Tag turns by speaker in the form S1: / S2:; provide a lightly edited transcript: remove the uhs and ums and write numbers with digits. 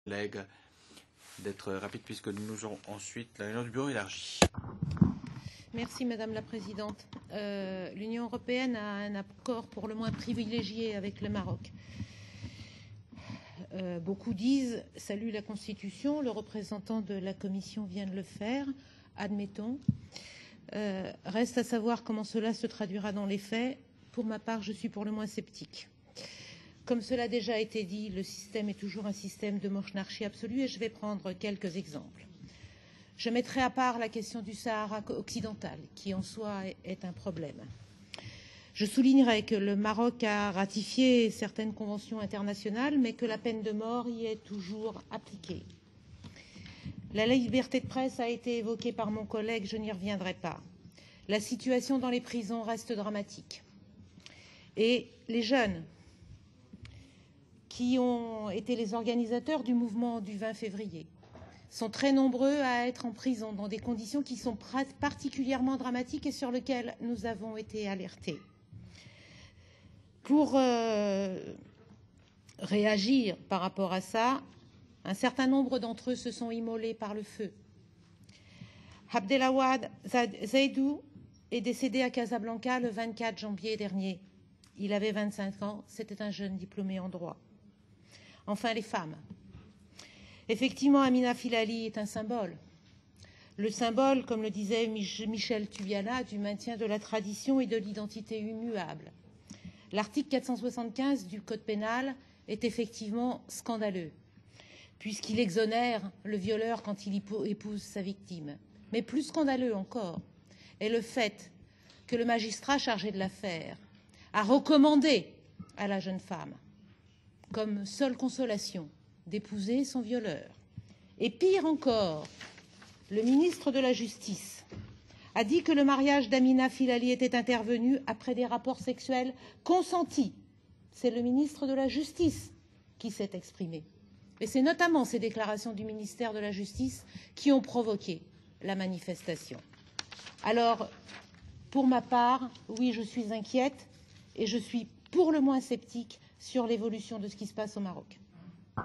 S1: collègues d'être rapide puisque nous aurons ensuite la réunion du bureau élargi.
S2: Merci Madame la Présidente. L'Union européenne a un accord pour le moins privilégié avec le Maroc. Beaucoup disent « Salut la Constitution », le représentant de la Commission vient de le faire, admettons. Reste à savoir comment cela se traduira dans les faits. Pour ma part, je suis pour le moins sceptique. Comme cela a déjà été dit, le système est toujours un système de monarchie absolue et je vais prendre quelques exemples. Je mettrai à part la question du Sahara occidental, qui en soi est un problème. Je soulignerai que le Maroc a ratifié certaines conventions internationales, mais que la peine de mort y est toujours appliquée. La liberté de presse a été évoquée par mon collègue, je n'y reviendrai pas. La situation dans les prisons reste dramatique. Et les jeunes qui ont été les organisateurs du mouvement du 20 février sont très nombreux à être en prison dans des conditions qui sont particulièrement dramatiques et sur lesquelles nous avons été alertés. Pour réagir par rapport à ça, un certain nombre d'entre eux se sont immolés par le feu. Abdelawad Zaidou est décédé à Casablanca le 24 janvier dernier. Il avait 25 ans, c'était un jeune diplômé en droit. Enfin, les femmes. Effectivement, Amina Filali est un symbole. Le symbole, comme le disait Michel Tubiana, du maintien de la tradition et de l'identité immuable. L'article 475 du Code pénal est effectivement scandaleux, puisqu'il exonère le violeur quand il épouse sa victime. Mais plus scandaleux encore est le fait que le magistrat chargé de l'affaire a recommandé à la jeune femme, comme seule consolation, d'épouser son violeur. Et pire encore, le ministre de la Justice a dit que le mariage d'Amina Filali était intervenu après des rapports sexuels consentis. C'est le ministre de la Justice qui s'est exprimé. Et c'est notamment ces déclarations du ministère de la Justice qui ont provoqué la manifestation. Alors, pour ma part, oui, je suis inquiète et je suis pour le moins sceptique sur l'évolution de ce qui se passe au Maroc.